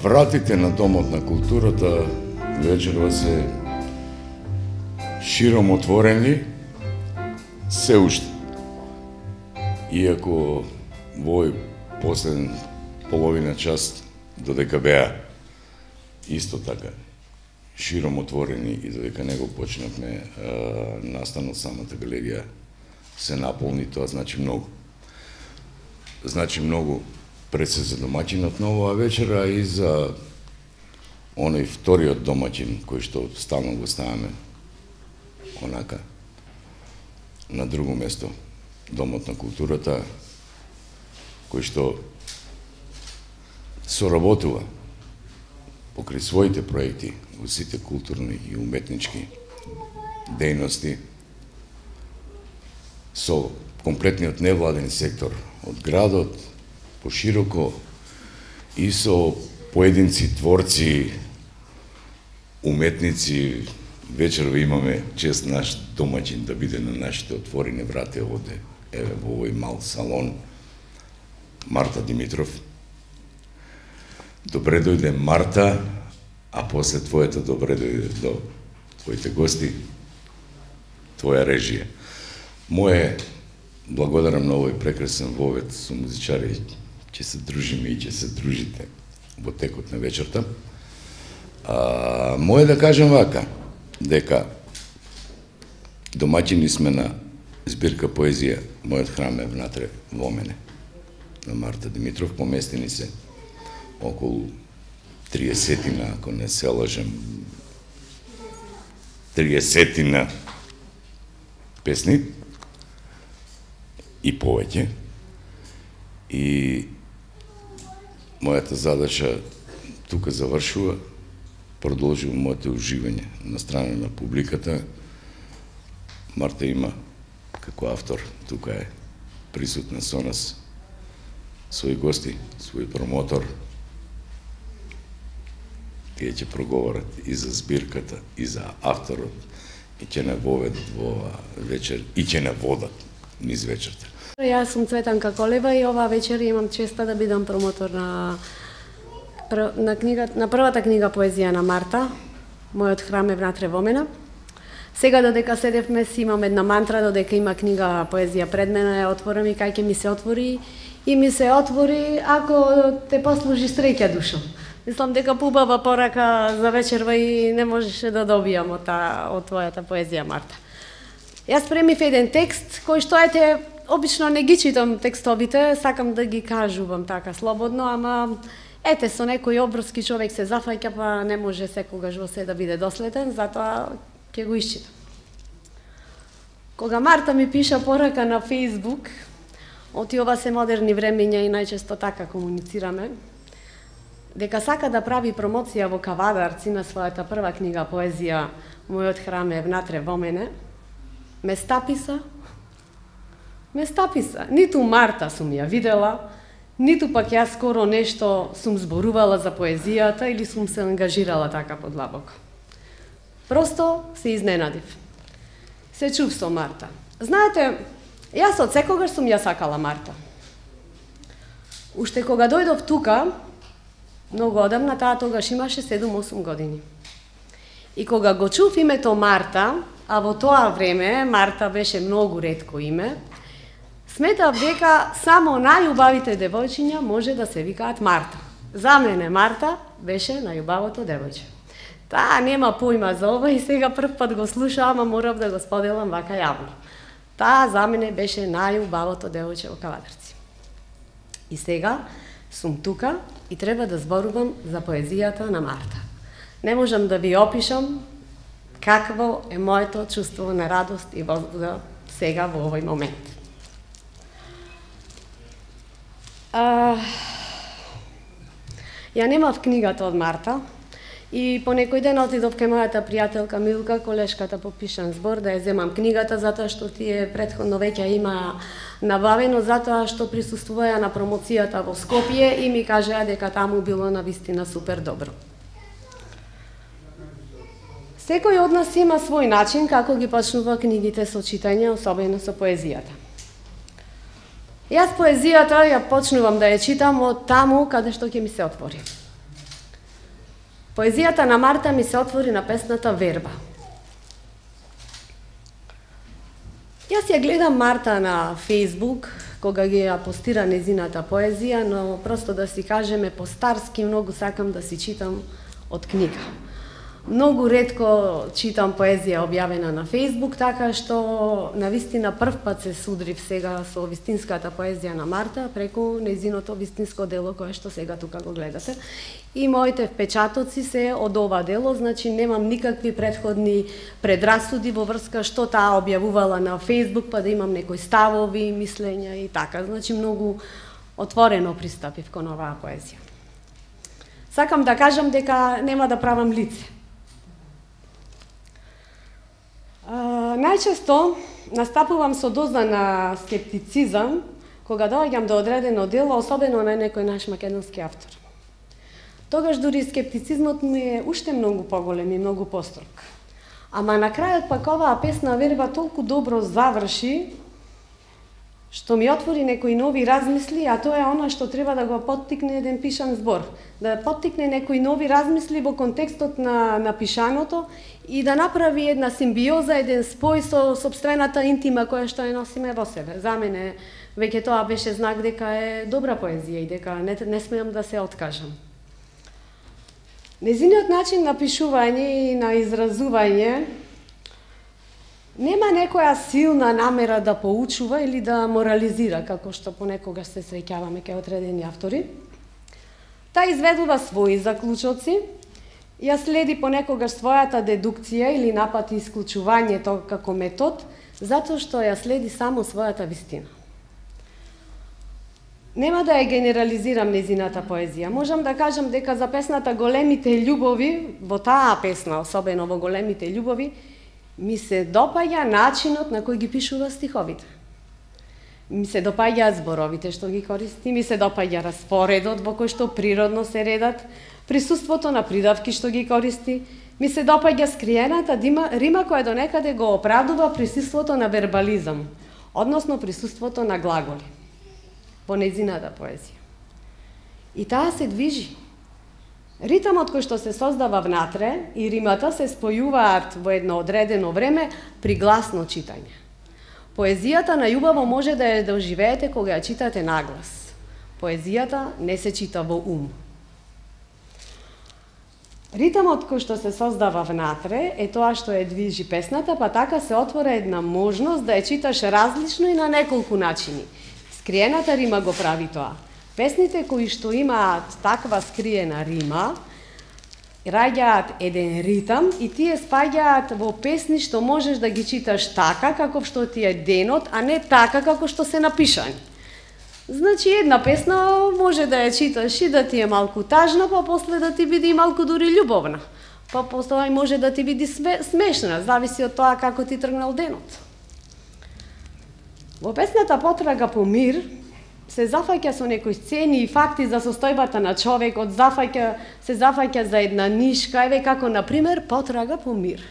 вратите на Домот на културата вечерва се широм отворени се уште. Иако во овој последен половина час додека беа исто така широм отворени и додека него почнавме настанот самата галерија се наполни, тоа значи многу. Значи многу пред се за домаќинот на оваа вечера и за оној вториот домаќин кој што стално го ставаме онака на друго место, Домот на културата, кој што соработува покрај своите проекти во сите културни и уметнички дејности со комплетниот невладен сектор од градот, пошироко и со поединци, творци, уметници. Вечерва имаме чест наш домаќин да биде на нашите отворени врати овде, еве во овој мал салон, Марта Димитров. Добре дојде Марта, а после твоето добре дојде до твоите гости, твоја режија. Моје благодарам на овој прекрасен вовет со музичари, ќе се дружиме и ќе се дружите во текот на вечерта. Моје да кажам вака, дека домаќини сме на збирка поезија Мојот храм е внатре во мене, на Марта Димитров. Поместени се околу 30-тина, ако не се лажем, 30-тина песни и повеќе. И мојата задача тука завршува, продолжува моето уживање на страна на публиката. Марта има како автор, тука е присутна со нас, своји гости, свој промотор. Тие ќе проговорат и за збирката, и за авторот, и ќе не воведат во оваа вечер, и ќе не водат низ вечерта. Јас сум Цветанка Колева и оваа вечер имам честа да бидам промотор на првата книга поезија на Марта, Мојот храм е внатре во мене. Сега додека седевме си имам една мантра, додека има книга поезија пред мене, ја отворам и кај ќе ми се отвори, и ми се отвори ако те послужи среќа душо. Мислам дека поубава порака за вечерва и не можеше да добијам од твојата поезија, Марта. Јас премив еден текст кој што обично не ги читам текстовите, сакам да ги кажувам така слободно, ама со некои обврски човек се зафаќа, па не може секогаш во се да биде доследен, затоа ќе го исчитам. Кога Марта ми пиша порака на Фејсбук, оти ова се модерни времења и најчесто така комуницираме, дека сака да прави промоција во Кавадарци на својата прва книга поезија Мојот храм е внатре во мене, ме стаписа. Ниту Марта сум ја видела, ниту пак јас скоро нешто сум зборувала за поезијата или сум се ангажирала така подлабоко. Просто се изненадив. Се чув со Марта. Знаете, јас од секогаш сум ја сакала Марта. Уште кога дојдов тука, многу одамна, таа тогаш имаше 7-8 години. И кога го чув името Марта, а во тоа време Марта беше многу ретко име, сметав дека само најубавите девојчиња може да се викаат Марта. За мене Марта беше најубавото девојче. Таа нема појма за ова и сега прв пат го слуша, ама морав да го споделам вака јавно. Таа за мене беше најубавото девојче во Кавадарци. И сега сум тука и треба да зборувам за поезијата на Марта. Не можам да ви опишам какво е моето чувство на радост и возбуда сега во овој момент. Ја немав книгата од Марта и по некој ден отидов кај мојата пријателка Милка, колешката по пишан збор, да ја земам книгата, затоа што тие претходно веќе има набавено, затоа што присуствуваја на промоцијата во Скопје и ми кажаа дека таму било навистина супер добро. Секој од нас има свој начин како ги почнува книгите со читање, особено со поезијата. Јас поезијата ја почнувам да ја читам од таму каде што ќе ми се отвори. Поезијата на Марта ми се отвори на песната Верба. Јас ја гледам Марта на Фејсбук, кога ги ја постира незината поезија, но просто да си кажеме по-старски, многу сакам да си читам од книга. Многу ретко читам поезија објавена на Фејсбук, така што навистина прв пат се судрив сега со вистинската поезија на Марта преку незиното вистинско дело кое што сега тука го гледате. И моите впечатоци се од ова дело, значи немам никакви претходни предрасуди во врска што таа објавувала на Фејсбук, па да имам некои ставови, мислења и така. Значи многу отворено пристапив кон оваа поезија. Сакам да кажам дека нема да правам лице. Најчесто настапувам со доза на скептицизам кога доаѓам до одредено дело, особено на некој наш македонски автор. Тогаш дури скептицизмот ми е уште многу поголем и многу построг. Ама на крајот пак оваа песна Верба толку добро заврши, што ми отвори некои нови размисли, а тоа е она што треба да го поттикне еден пишан збор. Да поттикне некои нови размисли во контекстот на пишаното и да направи една симбиоза, еден спој со сопствената интима која што ја носиме во себе. За мене веќе тоа беше знак дека е добра поезија и дека не смеам да се откажам. Незиниот начин на пишување и на изразување нема некоја силна намера да поучува или да морализира, како што понекогаш се среќаваме кај одредени автори. Та изведува своји заклучоци, ја следи понекогаш својата дедукција или напати исклучувањето како метод, затоа што ја следи само својата вистина. Нема да ја генерализирам незината поезија. Можам да кажам дека за песната Големите љубови, во таа песна, особено во Големите љубови, ми се допаѓа начинот на кој ги пишува стиховите. Ми се допаѓаат зборовите што ги користи, ми се допаѓа распоредот во кој што природно се редат, присуството на придавки што ги користи, ми се допаѓа скриената рима која до некаде го оправдува присуството на вербализам, односно присуството на глаголи во незината поезија. И таа се движи. Ритамот кој што се создава внатре и римата се спојуваат во едно одредено време при гласно читање. Поезијата најубаво може да ја доживеете кога ја читате наглас. Поезијата не се чита во ум. Ритамот кој што се создава внатре е тоа што ја движи песната, па така се отвора една можност да ја читаш различно и на неколку начини. Скриената рима го прави тоа. Песните кои што имаат таква скриена рима, раѓаат еден ритам и тие спаѓаат во песни што можеш да ги читаш така како што ти е денот, а не така како што се напишани. Значи една песна може да ја читаш и да ти е малку тажна, па после да ти биде и малку дури љубовна. Па после може да ти биде смешна, зависи од тоа како ти тргнал денот. Во песната Потрага по мир се зафаќа со некои сцени и факти за состојбата на човекот, се зафаќа за една нишка, еве како на пример Потрага по мир.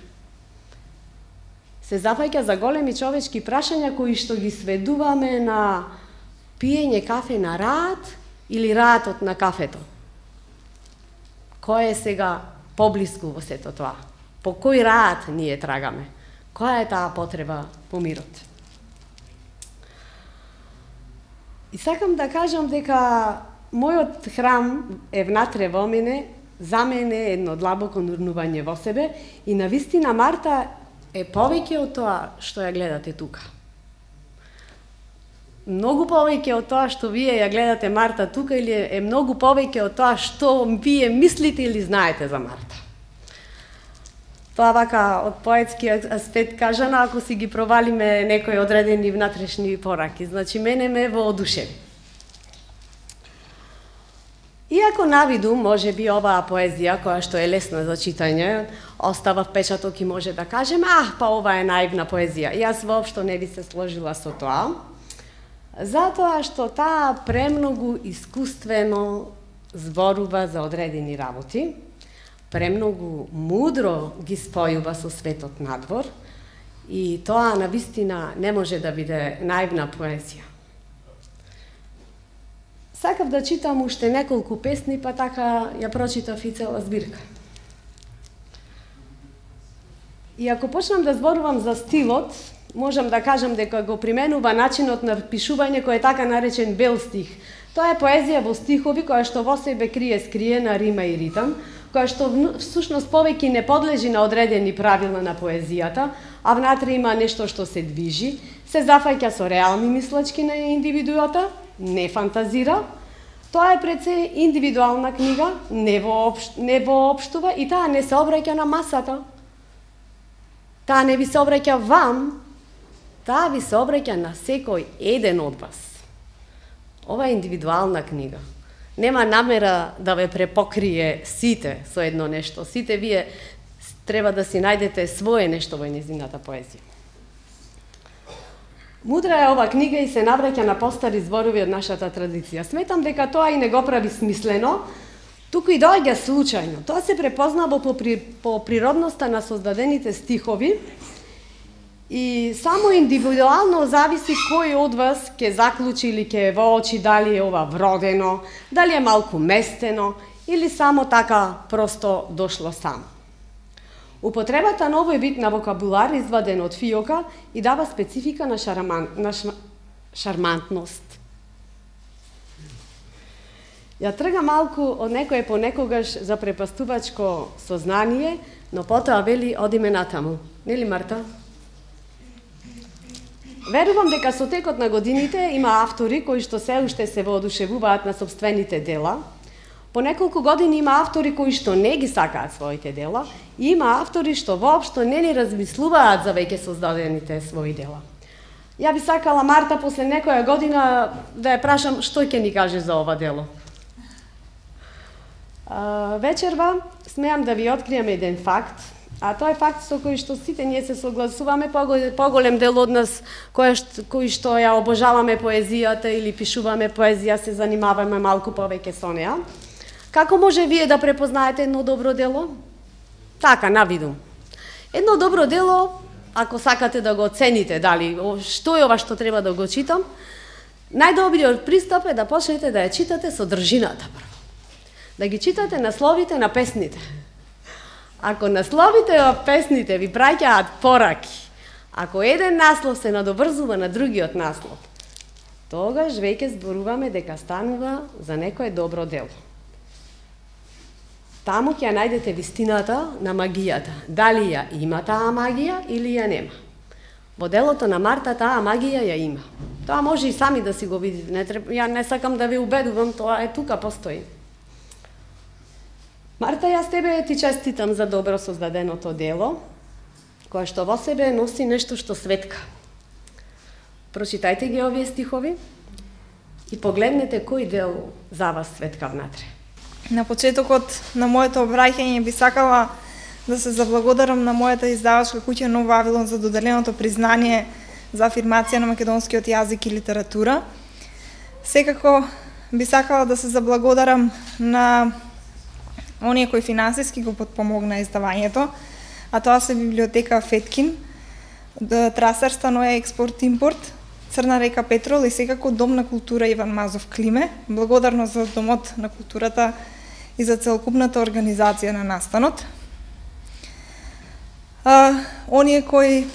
Се зафаќа за големи човечки прашања кои што ги сведуваме на пиење кафе на раат или раатот на кафето. Кој е сега поблиску во сето тоа? По кој раат ние трагаме? Која е таа потреба по мирот? И сакам да кажам дека мојот храм е внатре во мене, за мене е едно длабоко нурнување во себе и навистина Марта е повеќе од тоа што ја гледате тука. Многу повеќе од тоа што вие ја гледате Марта тука или е многу повеќе од тоа што вие мислите или знаете за Марта. Тоа вака од поетскиот аспект кажано, ако си ги провалиме некои одредени внатрешни пораки. Значи, мене ме воодушеви. Иако навиду, може би оваа поезија, која што е лесна за читање, остава впечаток и може да кажем, па ова е наивна поезија. Јас воопшто не би се сложила со тоа, затоа што таа премногу искуствено зборува за одредени работи, премногу мудро ги спојува со светот надвор и тоа навистина не може да биде наивна поезија. Сакав да читам уште неколку песни, па така ја прочитав и цела збирка. И ако почнам да зборувам за стилот, можам да кажам дека го применува начинот на пишување кој е така наречен бел стих. Тоа е поезија во стихови која што во себе крие скриена рима и ритам, која што всушност повеќе не подлежи на одредени правила на поезијата, а внатре има нешто што се движи, се зафаќа со реални мислачки на индивидуата, не фантазира. Тоа е пред се индивидуална книга, не воопштува и таа не се обраќа на масата. Таа не ви се обраќа вам, таа ви се обраќа на секој еден од вас. Ова е индивидуална книга. Нема намера да ве препокрие сите со едно нешто. Сите вие треба да си најдете свое нешто во нејзината поезија. Мудра е ова книга и се навраќа на постари зборови од нашата традиција. Сметам дека тоа и не го прави смислено, туку и доаѓа случајно. Тоа се препознава по природноста на создадените стихови и само индивидуално зависи кој од вас ќе заклучи или ќе воочи дали е ова вродено, дали е малку местено или само така просто дошло само. Употребата на овој вид на вокабулар изваден од фиока и дава специфика на шармантност. Ја трга малку од некој понекогаш за препастувачко сознание, но потоа вели одиме натаму. Нели, Марта? Верувам дека со текот на годините има автори кои што се уште се воодушевуваат на собствените дела. По неколку години има автори кои што не ги сакаат своите дела и има автори што воопшто не ни размислуваат за веќе создадените своји дела. Ја би сакала Марта после некоја година да ја прашам што ќе ни каже за ова дело. Вечерва смеам да ви откријам еден факт, а тоа е факт со кој што сите ние се согласуваме, поголем дел од нас кои што ја обожаваме поезијата или пишуваме поезија, се занимаваме малку повеќе со неа. Како може вие да препознаете едно добро дело? Така, навидум. Едно добро дело, ако сакате да го оцените, дали што е ова што треба да го читам, најдобриот пристап е да почнете да ја читате содржината прво. Да ги читате насловите на песните. Ако насловите на песните ви праќаат пораки, ако еден наслов се надоврзува на другиот наслов, тогаш веќе зборуваме дека станува за некое добро дело. Таму ќе ја најдете вистината на магијата. Дали ја има таа магија или ја нема. Во делото на Марта таа магија ја има. Тоа може и сами да си го видите. Ја не сакам да ви убедувам, тоа е тука постои. Марта, јас тебе ти честитам за добро создаденото дело, кое што во себе носи нешто што светка. Прочитајте ги овие стихови и погледнете кој дел за вас светка внатре. На почетокот на моето обраќање би сакала да се заблагодарам на мојата издавачка куќа Нов Вавилон за доделеното признание за афирмација на македонскиот јазик и литература. Секако би сакала да се заблагодарам на оние кои финансиски го подпомогна издавањето, а тоа се библиотека Феткин, Трасар Станоја Експорт Импорт, Црна река Петрол и секако Дом на култура Иван Мазов Климе. Благодарно за Домот на културата и за целокупната организација на настанот. Оние кои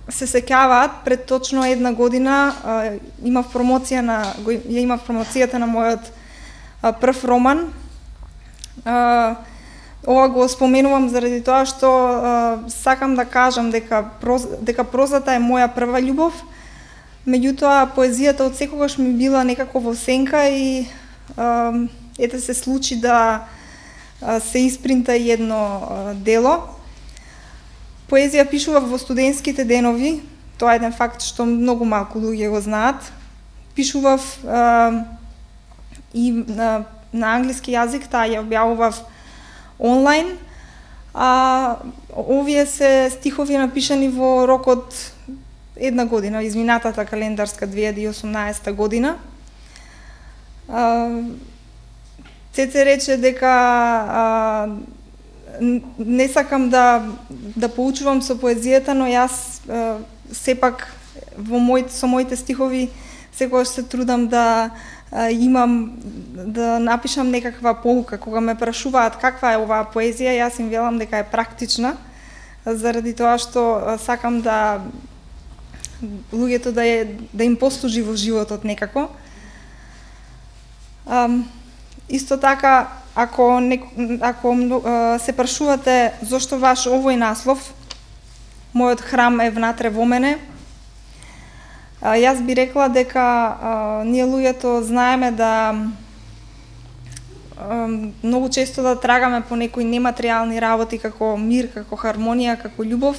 се сеќаваат, пред точно една година имав промоцијата на мојот прв роман. Ова го споменувам заради тоа што сакам да кажам дека прозата е моја прва љубов, меѓутоа поезијата од секогаш ми била некако во сенка и ете се случи да се испринта едно дело. Поезија пишував во студентските денови, тоа е еден факт што многу малку луѓе го знаат. Пишував и на англиски јазик, таа ја објавував онлайн, а овие се стихови напишани во рокот една година, изминатата календарска 2018 година. Цеце рече дека не сакам да поучувам со поезијата, но јас сепак со моите стихови секогаш се трудам да напишам некаква поука. Кога ме прашуваат каква е оваа поезија, јас им велам дека е практична, заради тоа што сакам да луѓето да им послужи во животот некако. Исто така, ако се прашувате зошто баш овој наслов, мојот храм е внатре во мене, јас би рекла дека ние луѓето знаеме да многу често да трагаме по некои нематеријални работи како мир, како хармонија, како љубов.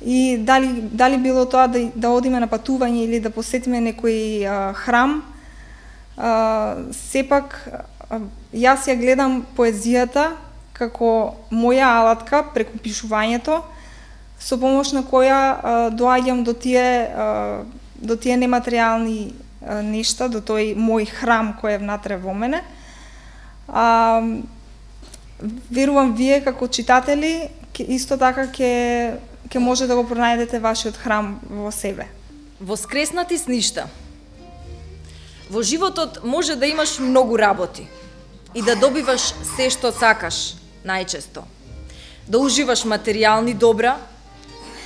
И дали било тоа да одиме на патување или да посетиме некој храм, сепак јас ја гледам поезијата како моја алатка преку пишувањето, со помош на која доаѓам до тие нематеријални нешта, до тој мој храм кој е внатре во мене. Верувам вие како читатели исто така ќе може да го пронајдете вашиот храм во себе. Воскреснати с ништа. Во животот може да имаш многу работи и да добиваш се што сакаш, најчесто. Да уживаш материјални добра,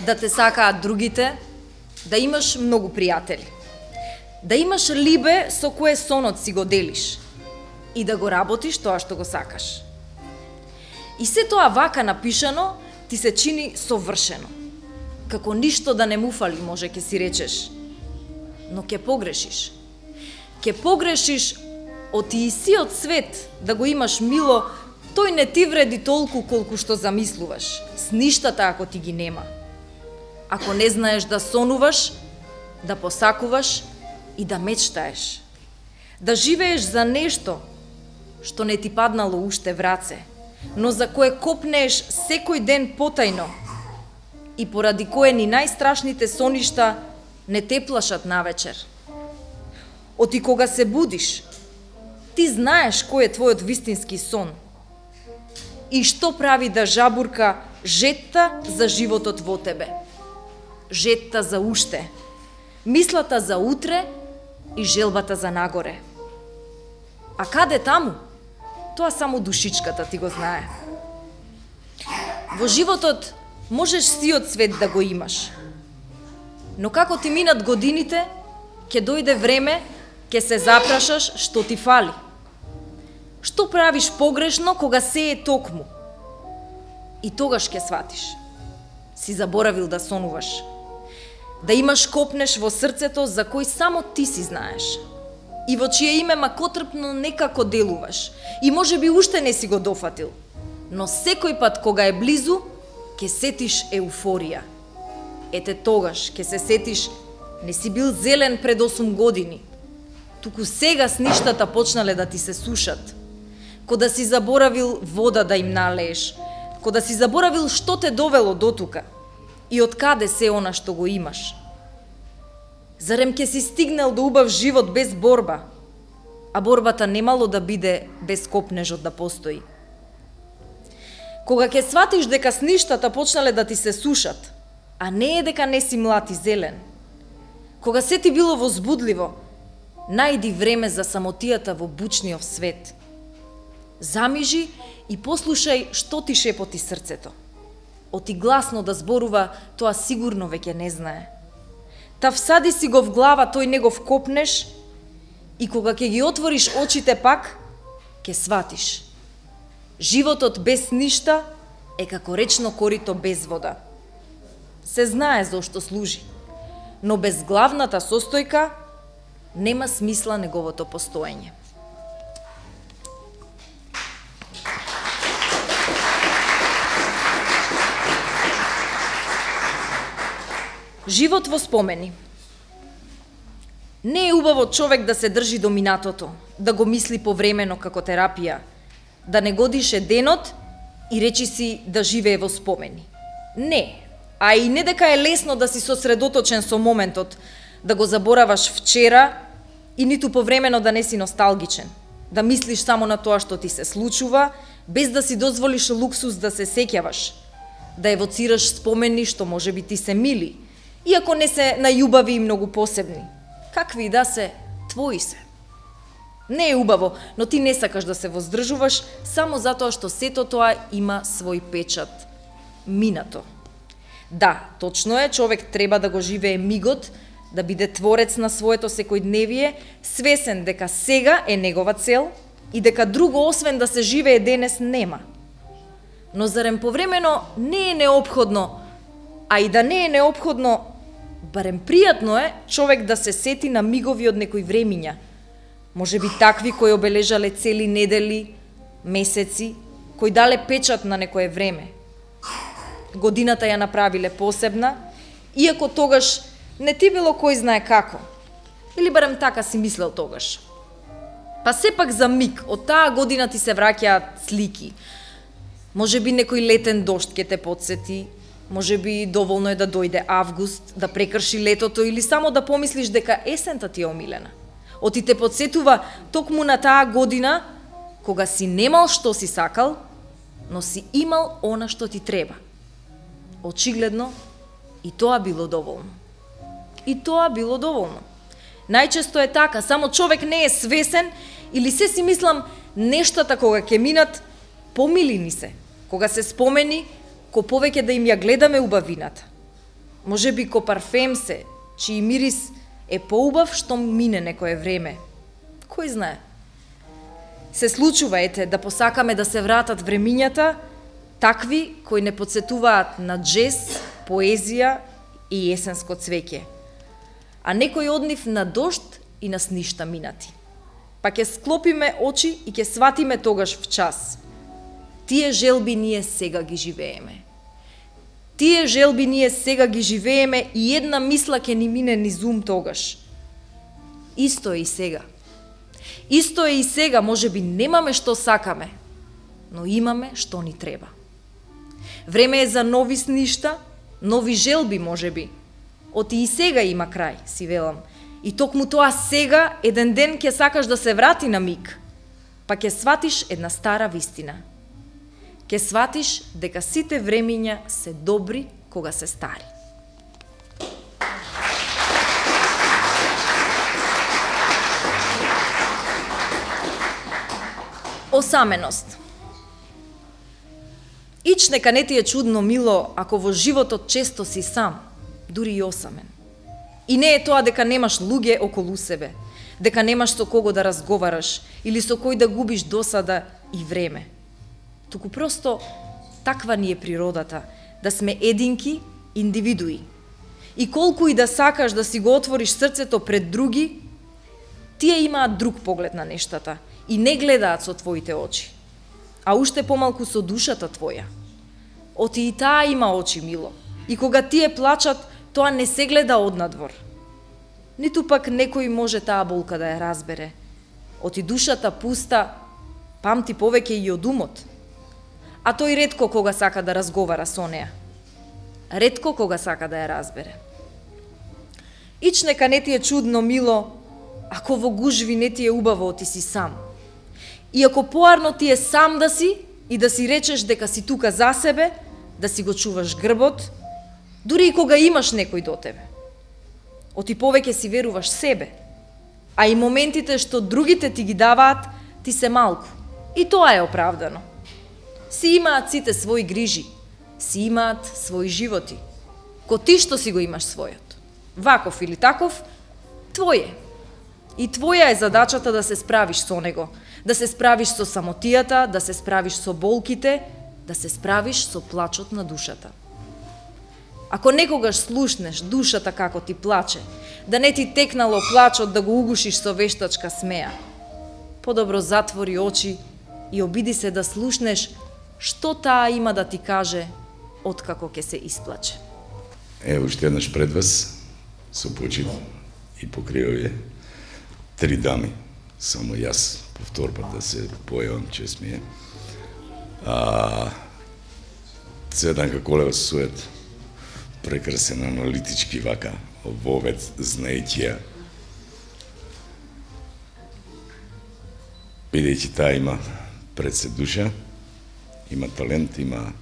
да те сакаат другите, да имаш многу пријатели. Да имаш либе со кое сонот си го делиш и да го работиш тоа што го сакаш. И се тоа вака напишано ти се чини совршено. Како ништо да не му фали, може ке си речеш. Но ке погрешиш. Ке погрешиш од истиот свет да го имаш мило, тој не ти вреди толку колку што замислуваш. С ништата ако ти ги нема. Ако не знаеш да сонуваш, да посакуваш и да мечтаеш. Да живееш за нешто што не ти паднало уште в раце, но за кое копнееш секој ден потајно и поради кое ни најстрашните соништа не те плашат навечер. Оти кога се будиш, ти знаеш кој е твојот вистински сон и што прави да жабурка жетта за животот во тебе. Жетта за уште, мислата за утре и желбата за нагоре. А каде таму? Тоа само душичката ти го знае. Во животот можеш сиот свет да го имаш. Но како ти минат годините, ќе дојде време, ќе се запрашаш што ти фали. Што правиш погрешно кога се е токму? И тогаш ќе сватиш. Си заборавил да сонуваш. Да имаш копнеш во срцето за кој само ти си знаеш. И во чие име макотрпно некако делуваш. И може би уште не си го дофатил. Но секој пат кога е близу, ќе сетиш еуфорија. Ете тогаш ќе се сетиш, не си бил зелен пред 8 години. Туку сега с ништата почнале да ти се сушат. Кога си заборавил вода да им налееш. Кога си заборавил што те довело до тука. И од каде се она што го имаш. Зарем ќе си стигнал до убав живот без борба, а борбата немало да биде без копнежот да постои. Кога ќе сватиш дека с ништата почнале да ти се сушат, а не е дека не си млад и зелен. Кога се ти било возбудливо, најди време за самотијата во бучниот свет. Замижи и послушај што ти шепоти срцето. Оти гласно да зборува, тоа сигурно веќе не знае. Та всади си го в глава тој негов копнеш и кога ќе ги отвориш очите пак, ќе сватиш. Животот без ништа е како речно корито без вода. Се знае зошто служи, но без главната состојка нема смисла неговото постоење. Живот во спомени. Не е убаво човек да се држи до минатото, да го мисли повремено како терапија, да не годише денот и речи си да живее во спомени. Не, а и не дека е лесно да си сосредоточен со моментот, да го забораваш вчера и ниту повремено да не си носталгичен, да мислиш само на тоа што ти се случува, без да си дозволиш луксус да се сеќаваш, да евоцираш спомени што може би ти се мили, иако не се најубави и многу посебни, какви и да се, твои се. Не е убаво, но ти не сакаш да се воздржуваш само затоа што сето тоа има свој печат. минато. Да, точно е, човек треба да го живее мигот, да биде творец на своето секојдневие, свесен дека сега е негова цел и дека друго освен да се живее денес нема. Но зарем повремено не е неопходно, а и да не е неопходно, барем пријатно е човек да се сети на мигови од некои времиња. Може би такви кои обележале цели недели, месеци, кои дале печат на некое време. Годината ја направиле посебна, иако тогаш не ти било кој знае како. Или барем така си мислел тогаш. Па сепак за миг од таа година ти се враќаат слики. Може би некој летен дожд ке те подсети, може би доволно е да дојде август, да прекрши летото или само да помислиш дека есента ти е омилена. Оти те подсетува токму на таа година кога си немал што си сакал, но си имал она што ти треба. Очигледно, и тоа било доволно. И тоа било доволно. Најчесто е така, само човек не е свесен или се си мислам нештата кога ќе минат помили ни се. Кога се спомени, ко повеќе да им ја гледаме убавината. Може би ко парфем се, чиј мирис е поубав што мине некое време. Кој знае? Се случува, ете, да посакаме да се вратат времињата, такви кои не подсетуваат на джез, поезија и есенско цвеќе. А некој од нив на дожд и на сништа минати. Па ќе склопиме очи и ќе сватиме тогаш в час. Тие желби ние сега ги живееме. Тие желби ние сега ги живееме и една мисла ќе ни мине низ ум тогаш. Исто е и сега. Исто е и сега, може би немаме што сакаме, но имаме што ни треба. Време е за нови сништа, нови желби може би. Оти и сега има крај, си велам. И токму тоа сега, еден ден ќе сакаш да се врати на миг, па ќе сватиш една стара вистина. Ќе сватиш дека сите времиња се добри кога се стари. Осаменост. Ич нека не ти е чудно, мило, ако во животот често си сам, дури и осамен. И не е тоа дека немаш луѓе околу себе, дека немаш со кого да разговараш или со кој да губиш досада и време. Туку просто таква ни е природата, да сме единки индивидуи. И колку и да сакаш да си го отвориш срцето пред други, тие имаат друг поглед на нештата и не гледаат со твоите очи, а уште помалку со душата твоја. Оти и таа има очи, мило, и кога тие плачат, тоа не се гледа однадвор. Ниту пак некој може таа болка да ја разбере. Оти душата пуста памти повеќе и од умот. А тој ретко кога сака да разговара со неа. Ретко кога сака да ја разбере. Ич нека не ти е чудно, мило, ако во гужви не ти е убаво, ти си сам. И ако поарно ти е сам да си и да си речеш дека си тука за себе, да си го чуваш грбот, дури и кога имаш некој до тебе. Оти повеќе си веруваш себе, а и моментите што другите ти ги даваат, ти се малку. И тоа е оправдано. Си имаат сите своји грижи, си имаат своји животи. Ко ти што си го имаш својот. Ваков или таков, твој е. И твоја е задачата да се справиш со него, да се справиш со самотијата, да се справиш со болките, да се справиш со плачот на душата. Ако некогаш слушнеш душата како ти плаче, да не ти текнало плачот да го угушиш со вештачка смеа, подобро затвори очи и обиди се да слушнеш што таа има да ти каже откако ќе се исплаче. Уште еднаш пред вас, со почит и покривовје, 3 дами, само јас повтор пат да се појавам, чест ми е. Цветанка Колева Сует, прекрасен аналитички вака, вовед знаеќија. Бидејќи таа има пред се душа, има талент, има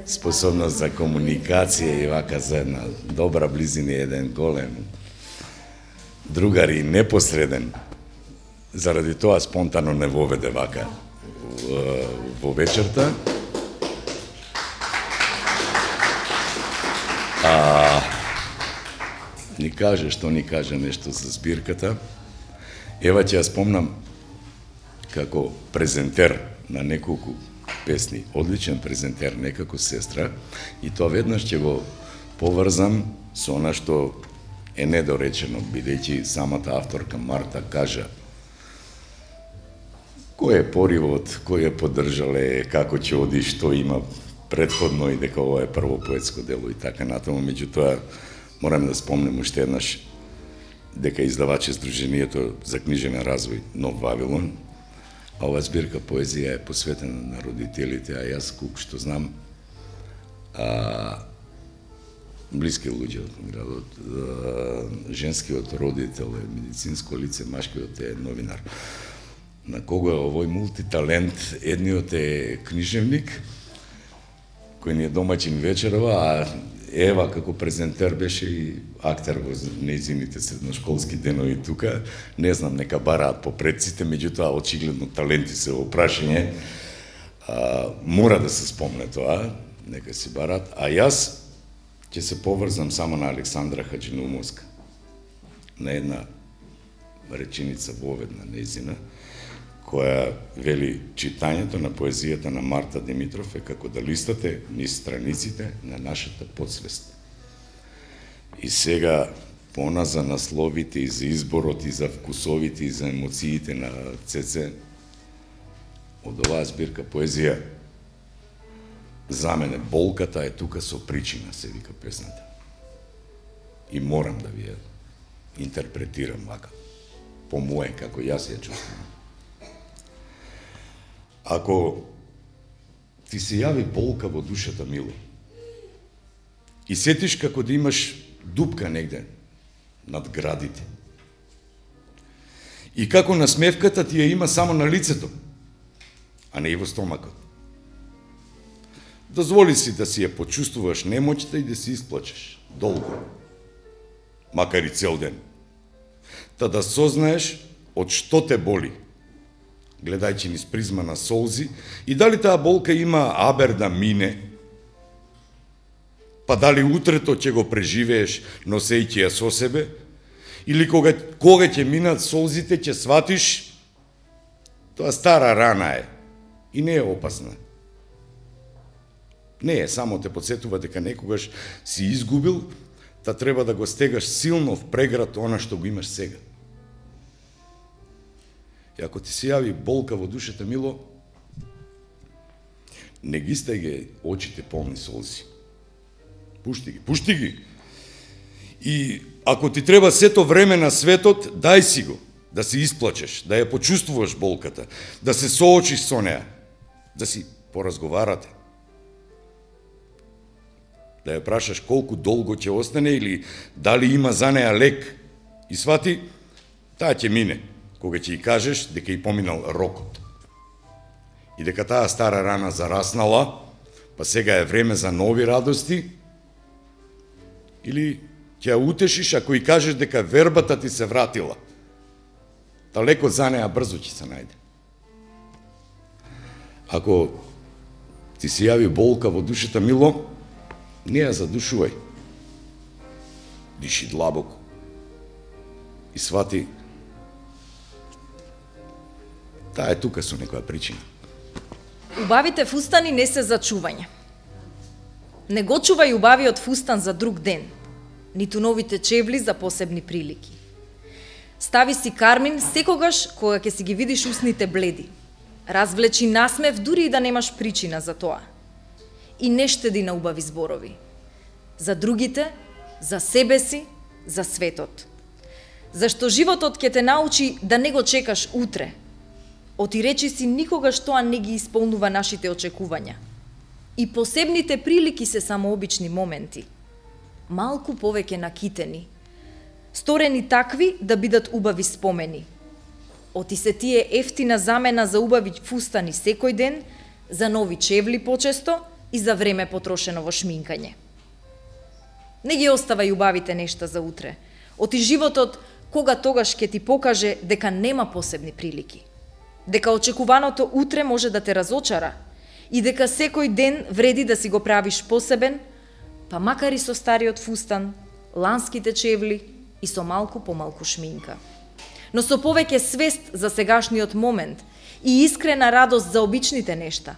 способност за комуникација и вака за една добра близина, еден голем другар и непосреден. Заради тоа спонтано не воведе вака во вечерта. Ни каже што ни каже нешто за збирката. Ева ќе ја спомнам како презентер на неколку песни, одличен презентер, не како сестра, и тоа веднаш ќе го поврзам со она што е недоречено, бидејќи самата авторка Марта кажа кој е поривот, кој е поддржале, како ќе оди, што има предходно и дека ова е прво поетско дело и така натаму. Меѓутоа, морам да спомнем уште еднаш дека издаваче Сдруженијето за книжевен развој Нов Вавилон, а ова збирка поезија е посветена на родителите, а јас, колку што знам, блиски луѓе од градот, женскиот родител е медицинско лице, машкиот е новинар. На кого е овој мултиталент? Едниот е книжевник, кој ни е домаќин вечерова, а Ева како презентер беше и актер во нејзините средношколски денови тука. Не знам, нека бараат по предците, меѓутоа очигледно таленти се во прашање. Мора да се спомне тоа, нека си бараат. А јас ќе се поврзам само на Александра Хаџинумовска, на една реченица воведна нејзина, која вели: читањето на поезијата на Марта Димитров е како да листате низ страниците на нашата подсвест. И сега пона за насловите и за изборот и за вкусовите и за емоциите на Цеце, од оваа збирка поезија, за мене болката е тука со причина, се вика песната. И морам да ви ја интерпретирам вака, по моје, како јас ја чувствувам. Ако ти се јави болка во душата, мило, и сетиш како да имаш дупка негде над градите, и како насмевката ти ја има само на лицето, а не и во стомакот, дозволи си да си ја почувствуваш немоќта и да си исплачеш долго, макар и цел ден, та да сознаеш од што те боли, гледајќи низ призма на солзи, и дали таа болка има абер да мине, па дали утрето ќе го преживееш носејќи ја со себе, или кога ќе минат солзите ќе сватиш тоа стара рана е и не е опасна. Не е, само те подсетува дека некогаш си изгубил, та треба да го стегаш силно в преград она што го имаш сега. И ако ти се јави болка во душата, мило, не ги стеги очите полни солзи. Пушти ги. И ако ти треба сето време на светот, дај си го, да се исплачеш, да ја почувствуваш болката, да се соочиш со неа, да си поразговарате. Да ја прашаш колку долго ќе остане или дали има за неа лек. И свати, таа ќе мине, кога ќе ја кажеш дека и поминал рокот. И дека таа стара рана зараснала, па сега е време за нови радости, или ќе ја утешиш ако и кажеш дека вербата ти се вратила. Та лекот за неа брзо ќе се најде. Ако ти се јави болка во душата, мило, не ја задушувај. Диши длабоко. И свати, таа е тука со некоја причина. Убавите фустани не се за чување. Не го чувај убавиот фустан за друг ден, ниту новите чевли за посебни прилики. Стави си кармин секогаш кога ќе си ги видиш усните бледи. Развлечи насмев дури и да немаш причина за тоа. И не штеди на убави зборови. За другите, за себе си, за светот. Зашто животот ќе те научи да не го чекаш утре. Оти речи си никогаш тоа не ги исполнува нашите очекувања. И посебните прилики се само обични моменти. Малку повеќе накитени. Сторени такви да бидат убави спомени. Оти се тие ефтина замена за убави фустани секој ден, за нови чевли почесто и за време потрошено во шминкање. Не ги оставај убавите нешта за утре. Оти животот кога тогаш ќе ти покаже дека нема посебни прилики. Дека очекуваното утре може да те разочара и дека секој ден вреди да си го правиш посебен, па макар и со стариот фустан, ланските чевли и со малку помалку шминка. Но со повеќе свест за сегашниот момент и искрена радост за обичните нешта.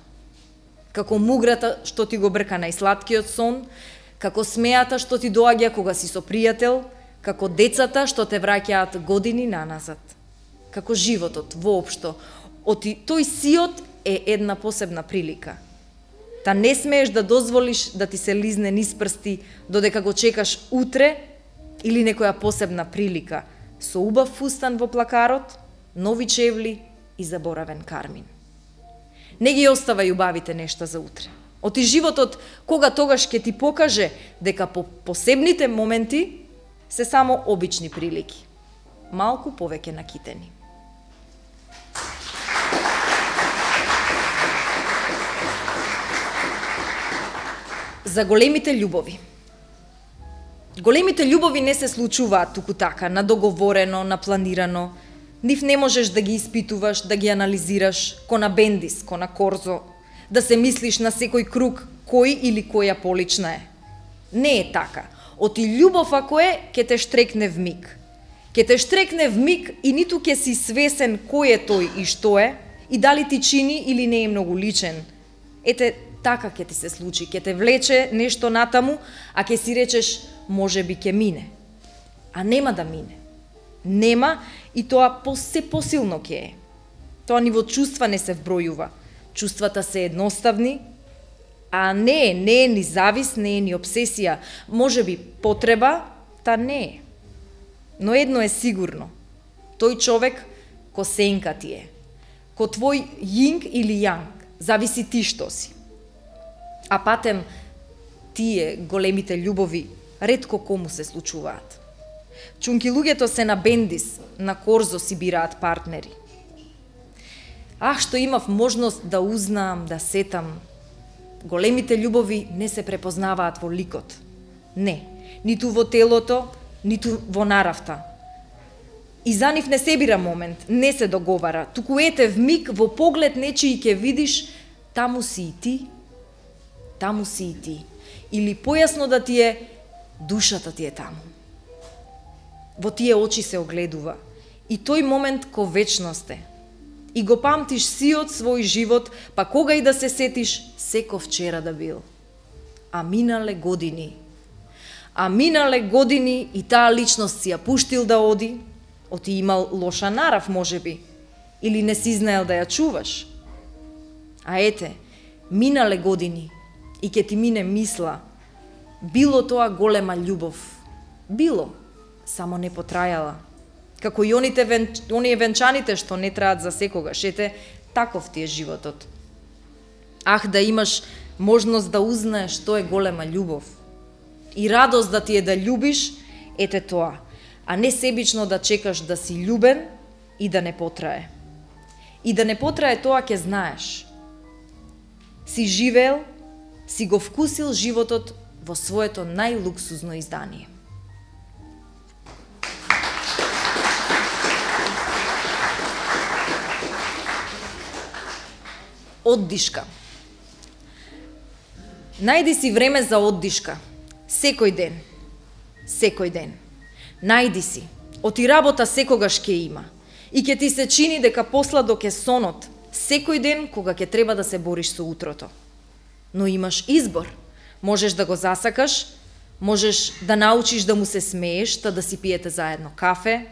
Како муграта што ти го брка најсладкиот сон, како смејата што ти доаѓа кога си со пријател, како децата што те враќаат години наназад. Како животот воопшто, тој сиот е една посебна прилика. Та не смееш да дозволиш да ти се лизне низ прсти додека го чекаш утре или некоја посебна прилика со убав фустан во плакарот, нови чевли и заборавен кармин. Не ги оставај убавите нешта за утре. Оти животот кога тогаш ќе ти покаже дека по посебните моменти се само обични прилики, малку повеќе накитени. За големите љубови. Големите љубови не се случуваат туку така, надоговорено, напланирано. Нив не можеш да ги испитуваш, да ги анализираш, ко на бендис, ко на корзо, да се мислиш на секој круг кој или која полична е. Не е така. Оти љубов ако е, ке те штрекне в миг. Ке те штрекне в миг и ниту ке си свесен кој е тој и што е, и дали ти чини или не е многу личен. Ете, така ќе ти се случи, ќе те влече нешто натаму, а ќе си речеш, може би ќе мине. А нема да мине. Нема и тоа се посилно ќе е. Тоа ниво чувства не се вбројува. Чувствата се едноставни, а не е ни завис, не е ни обсесија. Може би потреба, та не е. Но едно е сигурно. Тој човек ко сенка ти е. Ко твој јинг или јанг. Зависи ти што си. А патем, тие големите љубови ретко кому се случуваат. Чунки луѓето се на бендис, на корзо си бираат партнери. Ах, што имав можност да узнаам, да сетам. Големите љубови не се препознаваат во ликот. Не, ниту во телото, ниту во наравта. И за нив не се бира момент, не се договара. Туку ете в миг, во поглед нечии ќе видиш, таму си и ти, таму си и ти. Или појасно да ти е, душата ти е таму. Во тие очи се огледува. И тој момент ко вечност е. И го памтиш сиот свој живот, па кога и да се сетиш, секо вчера да бил. А минале години. И таа личност си ја пуштил да оди, оти имал лоша нарав можеби, или не си знаел да ја чуваш. А ете, минале години и ќе ти мине мисла, било тоа голема љубов. Било, само не потрајала. Како и оние венчаните што не траат за секогаш. Ете, таков ти е животот. Ах, да имаш можност да узнаеш што е голема љубов. И радост да ти е да љубиш, ете тоа. А не себично да чекаш да си љубен и да не потрае. И да не потрае тоа ќе знаеш. Си живеел, си го вкусил животот во своето најлуксузно издание. Оддишка. Најди си време за оддишка. Секој ден. Секој ден. Најди си. Оти работа секогаш ќе има. И ќе ти се чини дека посладок е сонот. Секој ден кога ќе треба да се бориш со утрото. Но имаш избор. Можеш да го засакаш, можеш да научиш да му се смееш, та да си пиете заедно кафе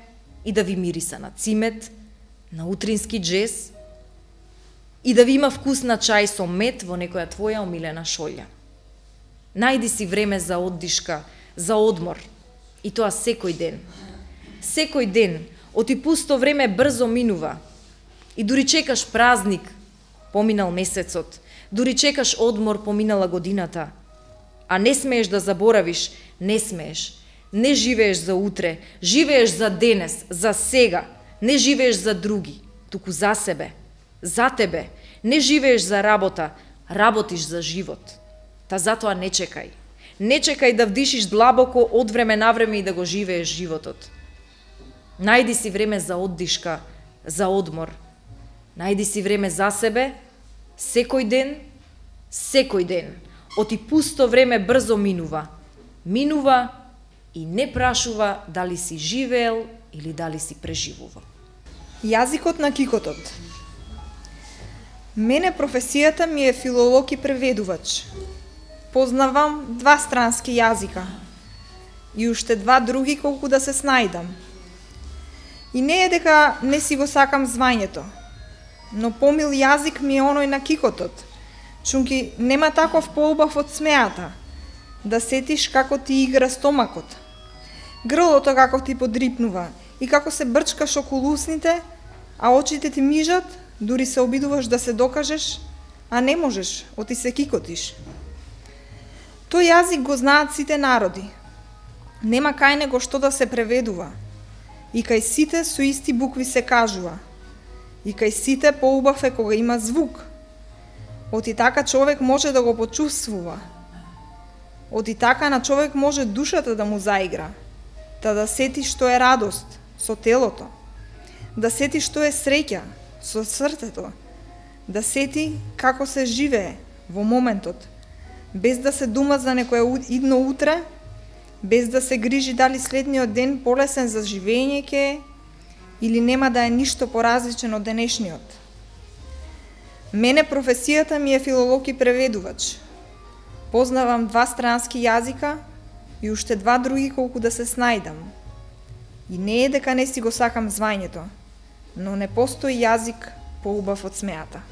и да ви мириса на цимет, на утрински джез, и да ви има вкус на чај со мед во некоја твоја омилена шолја. Најди си време за оддишка, за одмор. И тоа секој ден. Секој ден. Оти пусто време брзо минува. И дури чекаш празник, поминал месецот. Дури чекаш одмор, поминала годината. А не смееш да заборавиш, не смееш. Не живееш за утре, живееш за денес, за сега. Не живееш за други, туку за себе. За тебе. Не живееш за работа, работиш за живот. Та затоа не чекај. Не чекај да вдишиш длабоко од време на време и да го живееш животот. Најди си време за оддишка, за одмор. Најди си време за себе, секој ден, секој ден. оти пусто време брзо минува. Минува и не прашува дали си живеел или дали си преживувал. Јазикот на кикотот. Мене професијата ми е филолог и преведувач. Познавам 2 странски јазика и уште 2 други колку да се снајдам. И не е дека не си го сакам звањето, но помил јазик ми е оној на кикотот, чунки нема таков поубав од смеата, да сетиш како ти игра стомакот, грлото како ти подрипнува и како се брчкаш околу усните, а очите ти мижат, дури се обидуваш да се докажеш, а не можеш, оти се кикотиш. Тој јазик го знаат сите народи. Нема кај него што да се преведува. И кај сите со исти букви се кажува. И кај сите поубав е кога има звук. Оти така човек може да го почувствува. Оти така на човек може душата да му заигра, да сети што е радост со телото, да сети што е среќа со срцето, да сети како се живее во моментот, без да се дума за некое идно утре, без да се грижи дали следниот ден полесен за живење ќе е, или нема да е ништо поразличен од денешниот. Мене професијата ми е филолог и преведувач. Познавам 2 странски јазика и уште 2 други колку да се снајдам. И не е дека не си го сакам звањето, но не постои јазик поубав од смеата.